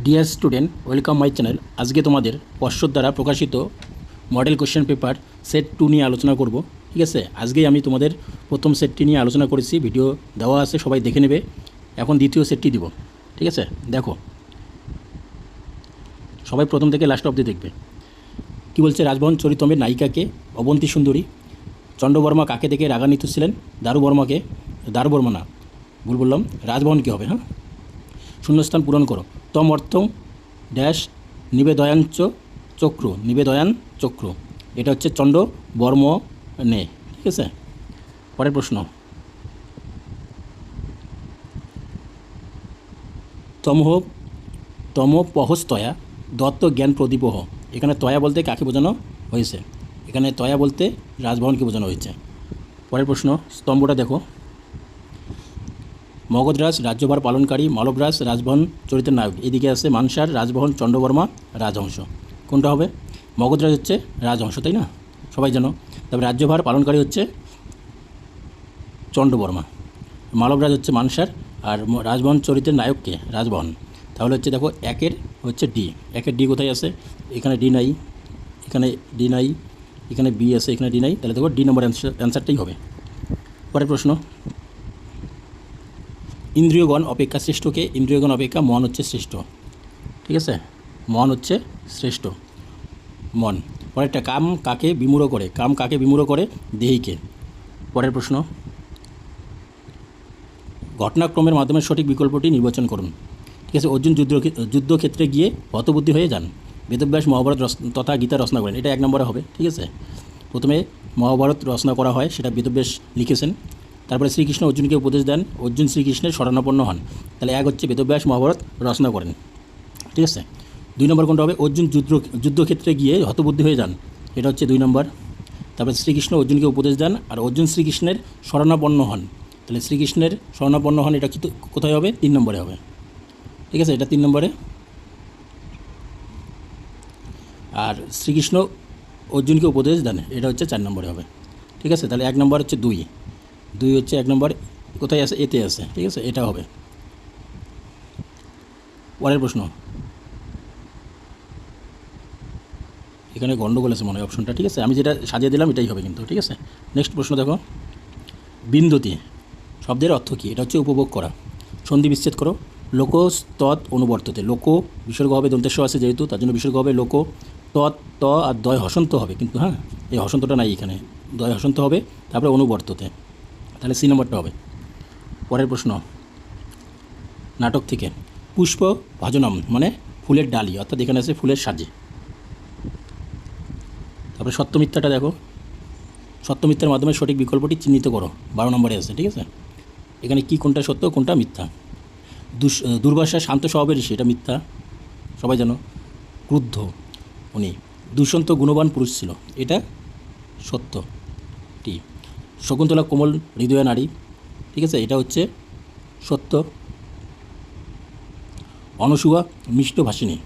Dear student, welcome my channel. আজকে তোমাদের পর্ষদ দ্বারা প্রকাশিত মডেল কোশ্চেন পেপার সেট 2 নিয়ে আলোচনা করব। ঠিক আছে, আজকেই আমি তোমাদের প্রথম সেটটি নিয়ে আলোচনা করেছি, ভিডিও দেওয়া আছে, সবাই দেখে নেবে। এখন দ্বিতীয় সেটটি দিব। ঠিক আছে, দেখো সবাই প্রথম থেকে লাস্ট অবধি দেখবে। কি বলছে, রাজভবন চরিতমের নায়িকাকে অবন্তী সুন্দরী। চন্দ্রবর্মা কাকে দেখে রাগান্বিত ছিলেন? দারুবর্মা না, ভুল বললাম, রাজভবন কী হবে? হ্যাঁ, শূন্যস্থান পূরণ করো। তম অর্থম ড্যাশ নিবেদয়ান চক্র। এটা হচ্ছে চন্ড বর্ম নে। ঠিক আছে, পরের প্রশ্ন। তমপহস্তয়া দত্ত জ্ঞান প্রদীপহ। এখানে তয়া বলতে কাকে বোঝানো হয়েছে? এখানে তয়া বলতে রাজভবনকে বোঝানো হয়েছে। পরের প্রশ্ন, স্তম্ভটা দেখো। মগধরাজ রাজ্যভার পালনকারী, মালবরাজ রাজভবন চরিত্রের নায়ক। এদিকে আছে মানসার রাজভবন চন্দ্রবর্মা রাজহংস। কোনটা হবে? মগধরাজ হচ্ছে রাজহংস, তাই না? সবাই জানো। তবে রাজ্যভার পালনকারী হচ্ছে চন্দ্রবর্মা, মালবরাজ হচ্ছে মানসার, আর রাজভবন চরিত্রের নায়ককে রাজভবন। তাহলে হচ্ছে দেখো একের হচ্ছে ডি। একের ডি কোথায় আছে? এখানে ডি নাই, এখানে ডি নাই, এখানে বি আছে, এখানে ডি নাই। তাহলে দেখো ডি নম্বর অ্যান্সারটাই হবে। পরের প্রশ্ন, ইন্দ্রিয়গণ অপেক্ষা শ্রেষ্ঠকে? ইন্দ্রিয়গণ অপেক্ষা মন হচ্ছে শ্রেষ্ঠ। ঠিক আছে, মন হচ্ছে শ্রেষ্ঠ, মন। পরেরটা, কাম কাকে বিমূঢ় করে? কাম কাকে বিমূঢ় করে? দেহিকে। পরের প্রশ্ন, ঘটনাক্রমের মাধ্যমে সঠিক বিকল্পটি নির্বাচন করুন। ঠিক আছে, অর্জুন যুদ্ধক্ষেত্রে গিয়ে হতবুদ্ধি হয়ে যান। বেদব্যাস মহাভারত তথা গীতা রচনা করেন। এটা 1 নম্বরে হবে। ঠিক আছে, প্রথমে মহাভারত রচনা করা হয়, সেটা বেদব্যাস লিখেছেন। তারপরে শ্রীকৃষ্ণ অর্জুনকে উপদেশ দেন, অর্জুন শ্রীকৃষ্ণের শরণাপন্ন হন। তাহলে 1 হচ্ছে বেদব্যাস মহাভারত রচনা করেন। ঠিক আছে, 2 নম্বর কোনটা হবে? অর্জুন যুদ্ধক্ষেত্রে গিয়ে হতবুদ্ধি হয়ে যান। এটা হচ্ছে 2 নম্বর। তারপরে শ্রীকৃষ্ণ অর্জুনকে উপদেশ দেন, আর অর্জুন শ্রীকৃষ্ণের শরণাপন্ন হন। তাহলে শ্রীকৃষ্ণের শরণাপন্ন হন, এটা কিন্তু কোথায় হবে? 3 নম্বরে হবে। ঠিক আছে, এটা 3 নম্বরে। আর শ্রীকৃষ্ণ অর্জুনকে উপদেশ দেন, এটা হচ্ছে 4 নম্বরে হবে। ঠিক আছে, তাহলে 1 নম্বর হচ্ছে 2 হচ্ছে 1 নম্বর কোথায় আছে? এতে আছে। ঠিক আছে, এটা হবে। পরের প্রশ্ন, এখানে গণ্ডগোল আছে মনে হয় অপশনটা। ঠিক আছে, আমি যেটা সাজিয়ে দিলাম এটাই হবে কিন্তু। ঠিক আছে, নেক্সট প্রশ্ন দেখো। বিন্দতি শব্দের অর্থ কী? এটা হচ্ছে উপভোগ করা। সন্ধি বিচ্ছেদ করো। লোকস্তৎ অনুবর্ততে। লোক বিসর্গ হবে, দন্তেশ্ব আছে যেহেতু, তার জন্য বিসর্গ হবে লোক। তৎ ত আর দয় হসন্ত হবে, কিন্তু হ্যাঁ, এই হসন্তটা নাই এখানে, দয় হসন্ত হবে। তারপরে অনুবর্ততে, তাহলে সি নম্বরটা হবে। পরের প্রশ্ন, নাটক থেকে। পুষ্প ভজনম মানে ফুলের ডালি, অর্থাৎ এখানে আছে ফুলের সাজে। তারপরে সত্যমিথ্যাটা দেখো। সত্যমিথ্যার মাধ্যমে সঠিক বিকল্পটি চিহ্নিত করো, 12 নম্বরে আছে। ঠিক আছে, এখানে কি কোনটা সত্য কোনটা মিথ্যা? দুর্বাসা শান্ত স্বভাবের ঋষি, এটা মিথ্যা, সবাই জানো। ক্রুদ্ধ উনি, দুষ্যন্ত গুণবান পুরুষ ছিল, এটা সত্য। টি শকুন্তলা কোমল হৃদয় নারী। ঠিক আছে, এটা হচ্ছে সত্য। অনসূয়া মিষ্টভাষিনী,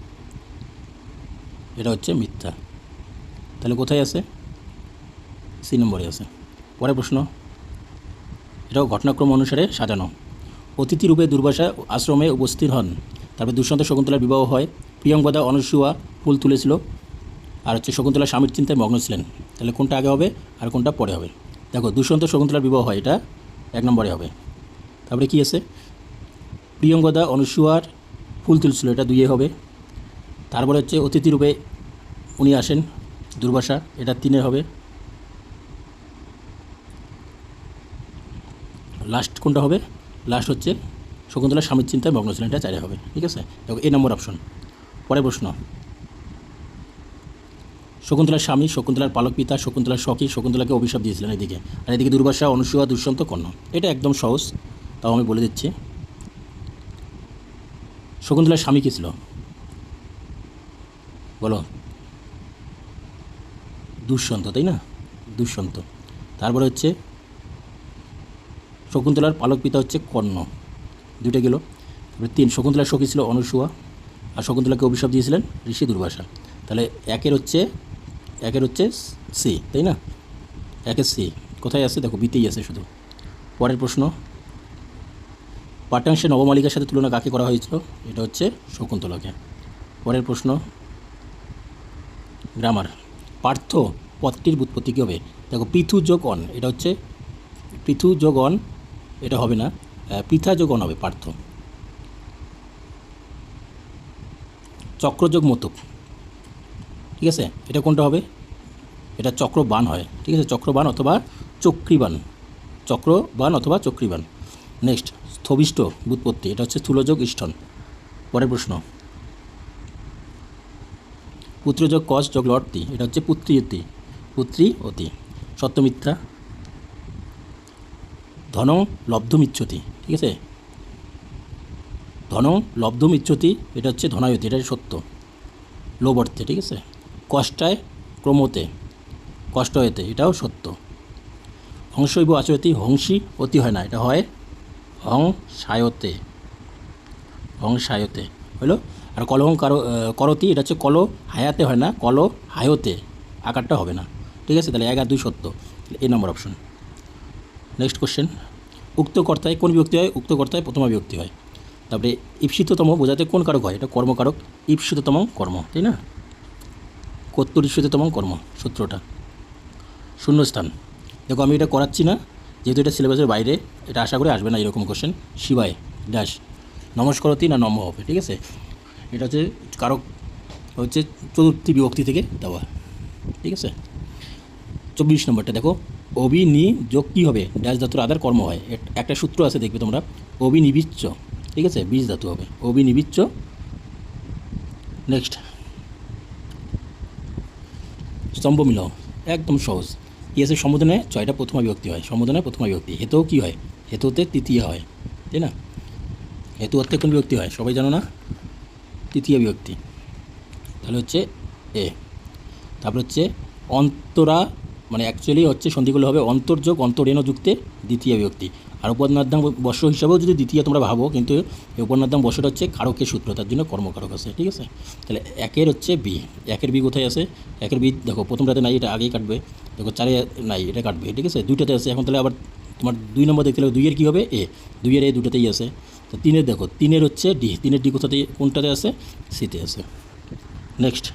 এটা হচ্ছে মিথ্যা। তাহলে কোথায় আছে? সি নম্বরে আছে। পরের প্রশ্ন, এটাও ঘটনাক্রম অনুসারে সাজানো। অতিথিরূপে দুর্বাসা আশ্রমে উপস্থিত হন। তারপরে দুষ্যন্ত শকুন্তলার বিবাহ হয়। প্রিয়ঙ্গদা অনসূয়া ফুল তুলেছিল, আর হচ্ছে শকুন্তলা স্বামীর চিন্তায় মগ্ন ছিলেন। তাহলে কোনটা আগে হবে আর কোনটা পরে হবে? দেখো, দুষ্যন্ত শকুন্তলার বিবাহ হয়, এটা 1 নম্বরে হবে। তারপরে কি আছে? প্রিয়ঙ্গদা অনসূয়ার ফুল তুলছিল, এটা 2 হবে। তারপরে হচ্ছে অতিথিরূপে উনি আসেন দুর্বাসা, এটা 3 হবে। লাস্ট কোনটা হবে? লাস্ট হচ্ছে শকুন্তলা স্বামীর চিন্তায় মগ্ন ছিলেন, এটা 4 হবে। ঠিক আছে, দেখো এই নম্বর অপশন। পরের প্রশ্ন, শকুন্তলার স্বামী, শকুন্তলার পালক পিতা, শকুন্তলার সখী শকুন্তলাকে অভিশাপ দিয়েছিলেন এদিকে, আর এদিকে দুর্বাসা, অনসূয়া, দুষ্যন্ত, কন্যা। এটা একদম সহজ, তাও আমি বলে দিচ্ছি। শকুন্তলার স্বামী কী ছিল বলো? দুষ্যন্ত, তাই না? দুষ্যন্ত। তারপরে হচ্ছে শকুন্তলার পালক পিতা হচ্ছে কর্ণ, 2টা গেল। তারপরে 3, শকুন্তলার সখী ছিল অনসূয়া, আর শকুন্তলাকে অভিশাপ দিয়েছিলেন ঋষি দুর্বাসা। তাহলে একের হচ্ছে সি, তাই না? 1 সি কোথায় আছে? দেখো বিতেই আছে শুধু। পরের প্রশ্ন, পাঠ্যাংশে নবমালিকার সাথে তুলনা কাকে করা হয়েছিল? এটা হচ্ছে শকুন্তলাকে। পরের প্রশ্ন, গ্রামার। পার্থ পদটির ব্যুৎপত্তি কী হবে? দেখো, পৃথু যোগ অন, এটা হচ্ছে পৃথু যোগ অন, এটা হবে না, পৃথা যোগ অন হবে পার্থ। চক্রযোগ মতুক, ঠিক আছে, এটা কোনটা হবে? এটা চক্রবান হয়, ঠিক আছে, চক্রবান অথবা চক্রীবান, চক্রবান অথবা চক্রীবান। নেক্সট, স্থবিষ্ট ব্যুৎপত্তি, এটা হচ্ছে স্থূলযোগ ইষ্ঠন। পরের প্রশ্ন, পুত্রযোগ কস যোগ লর্তি, এটা হচ্ছে পুত্রী অতি, পুত্রী অতি। সত্য মিথ্যা। ধন লব্ধমিচ্ছতি, ঠিক আছে, ধন লব্ধমিচ্ছতি, এটা হচ্ছে ধনায়তি, এটা সত্য, লোভ অর্থে, ঠিক আছে। কষ্টায় ক্রমতে, কষ্ট হয়েতে, এটাও সত্য। হংসৈব আচরতি, হংসী অতি হয় না, এটা হয় হংসায়তে, হংসায়তে হলো। আর কলহং করতি, এটা হচ্ছে কল হায়াতে হয় না, কল হায়তে, আকারটা হবে না, ঠিক আছে। তাহলে 1 আর 2 সত্য, এই নম্বর অপশন। নেক্সট কোশ্চেন, উক্ত কর্তায় কোন বিভক্তি হয়? উক্ত কর্তায় প্রথমা বিভক্তি হয়। তারপরে ঈপ্সিততম বোঝাতে কোন কারক হয়? এটা কর্মকারক, ঈপ্সিততম কর্ম, তাই না, কর্তৃ ঈপ্সিততম কর্ম সূত্রটা। শূন্যস্থান, দেখো আমি এটা করাচ্ছি না যেহেতু এটা সিলেবাসের বাইরে, এটা আশা করে আসবে না এরকম কোশ্চেন। শিবায় ড্যাশ নমস্কারতি না নম হবে, ঠিক আছে। এটা হচ্ছে কারক হচ্ছে চতুর্থী বিভক্তি থেকে দেওয়া, ঠিক আছে। 24 নম্বরটা দেখো, অবিনি যোগ কী হবে? ড্যাশ ধাতুর আদার কর্ম হয়, একটা সূত্র আছে দেখবে তোমরা, অবিনিবিচ্চ, ঠিক আছে, বীজ ধাতু হবে, অবিনিবিচ্চ। নেক্সট, স্তম্ভ মিলাও, একদম সহজ। কি আছে? সম্বোধনে 6টা প্রথমা বিভক্তি হয়, সম্বোধনে প্রথমা বিভক্তি। হেতেও কী হয়? হেতুতে তৃতীয় হয়, তাই না। হেতু অর্থে কোন বিভক্তি হয়? সবাই জানো না, তৃতীয় বিভক্তি, তাহলে হচ্ছে এ। তারপর হচ্ছে অন্তরা, মানে অ্যাকচুয়ালি হচ্ছে সন্ধিগুলো হবে অন্তর্যোগ অন্তরেণ যুক্তে দ্বিতীয় বিভক্তি। আর উপনাদ্যাং বর্ষ হিসাবেও যদি দ্বিতীয় তোমরা ভাবো, কিন্তু এই উপনাদ্যাং বর্ষটা হচ্ছে কারকের সূত্র, তার জন্য কর্মকারক আছে, ঠিক আছে। তাহলে 1-এর হচ্ছে বি, 1-এর বি কোথায় আছে? 1-এর বি দেখো প্রথমটাতে নাই, এটা আগেই কাটবে, দেখো 4-এ নাই, এটা কাটবে, ঠিক আছে। 2টাতে আছে, এখন তাহলে আবার তোমার 2 নম্বর দেখতে হবে, 2-এর কী হবে? এ, 2-এর এ দুটাতেই আছে। তো 3-এর দেখো, 3-এর হচ্ছে ডি, 3-এর ডি কোথাতে, কোনটাতে আছে? সিতে আছে। নেক্সট,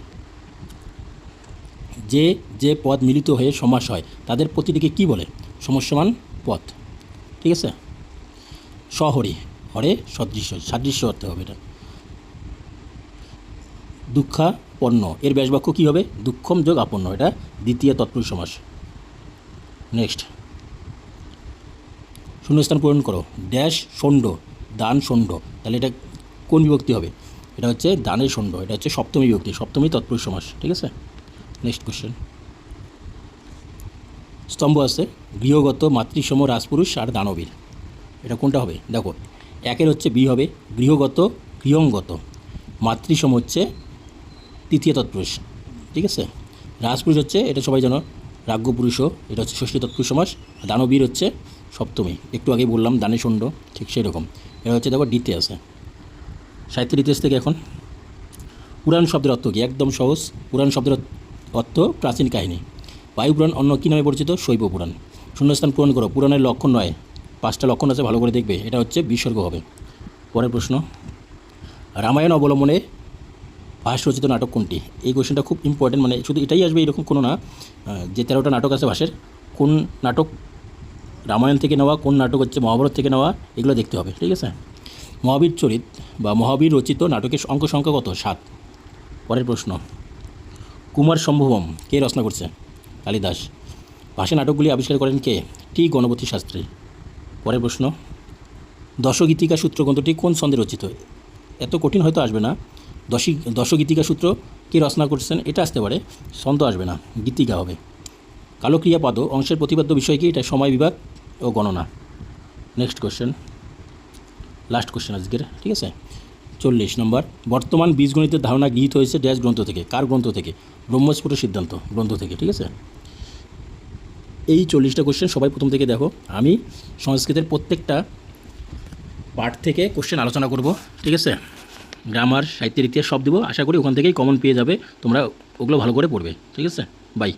যে যে পদ মিলিত হয়ে সমাস হয় তাদের প্রতিটিকে কি বলে? সমস্যমান পদ, ঠিক আছে। সহরে, হরে সদৃশ্য, সাদৃশ্য অর্থে হবে এটা। দুঃখাপন্ন, এর ব্যাসবাক্য কী হবে? দুঃখম যোগ আপন্ন, এটা দ্বিতীয় তৎপুরুষ সমাস। নেক্সট, শূন্যস্থান পূরণ করো। ড্যাশ ষণ্ড, দান ষণ্ড, তাহলে এটা কোন বিভক্তি হবে? এটা হচ্ছে দানের ষণ্ড, এটা হচ্ছে সপ্তমী বিভক্তি, সপ্তমী তৎপুরুষ সমাস, ঠিক আছে। নেক্সট কোশ্চেন, স্তম্ভ আছে, গৃহগত, মাতৃসম, রাজপুরুষ আর দানবীর, এটা কোনটা হবে? দেখো 1-এর হচ্ছে বি হবে, গৃহগত, গৃহঙ্গত, মাতৃসম হচ্ছে তৃতীয় তৎপুরুষ, ঠিক আছে। রাজপুরুষ হচ্ছে, এটা সবাই জানো, রাজ্ঞপুরুষও, এটা হচ্ছে ষষ্ঠী তৎপুরুষ সমাস। দানবীর হচ্ছে সপ্তমী, একটু আগেই বললাম দানে ষণ্ড, ঠিক সেই রকম। এটা হচ্ছে দেখো ডিতে আছে। সাহিত্যের ইতিহাস থেকে এখন, পুরাণ শব্দের অর্থ কী? একদম সহজ, পুরাণ শব্দের অর্থ প্রাচীন কাহিনী। বায়ুপুরাণ অন্য কী নামে পরিচিত? শৈব পুরাণ। শূন্যস্থান পূরণ করো। পুরাণের লক্ষণ নয়, 5টা লক্ষণ আছে, ভালো করে দেখবে, এটা হচ্ছে বিসর্গ হবে। পরের প্রশ্ন, রামায়ণ অবলম্বনে ভাস রচিত নাটক কোনটি? এই কোশ্চেনটা খুব ইম্পর্টেন্ট, মানে শুধু এটাই আসবে এরকম কোনো না, যে 13টা নাটক আছে ভাসের, কোন নাটক রামায়ণ থেকে নেওয়া, কোন নাটক হচ্ছে মহাভারত থেকে নেওয়া, এগুলো দেখতে হবে, ঠিক আছে। মহাবীর চরিত বা মহাবীর রচিত নাটকের অঙ্ক সংখ্যা কত? 7। পরের প্রশ্ন, কুমার সম্ভবম কে রচনা করছে? কালিদাস। ভাষা নাটকগুলি আবিষ্কার করেন কে? টি গণপতি শাস্ত্রী। পরের প্রশ্ন, দশগীতিকা সূত্র গ্রন্থটি কোন ছন্দে রচিত? এত কঠিন হয়তো আসবে না। দশগীতিকা সূত্র কে রচনা করছেন? এটা আসতে পারে, ছন্দ আসবে না, গীতিকা হবে। কালক্রিয়াপাদ অংশের প্রতিপাদ্য বিষয় কি? এটা সময় বিভাগ ও গণনা। নেক্সট কোশ্চেন, লাস্ট কোশ্চেন আজকের, ঠিক আছে। 40 নম্বর, বর্তমান বীজগণিতের ধারণা গৃহীত হয়েছে ড্যাশ গ্রন্থ থেকে? কার গ্রন্থ থেকে? ব্রহ্মস্ফুট সিদ্ধান্ত গ্রন্থ থেকে, ঠিক আছে। এই 40টা কোশ্চেন সবাই প্রথম থেকে দেখো, আমি সংস্কৃতের প্রত্যেকটা পার্ট থেকে কোশ্চেন আলোচনা করব, ঠিক আছে। গ্রামার, সাহিত্যের ইতিহাস সব দেবো, আশা করি ওখান থেকেই কমন পেয়ে যাবে, তোমরা ওগুলো ভালো করে পড়বে, ঠিক আছে। বাই।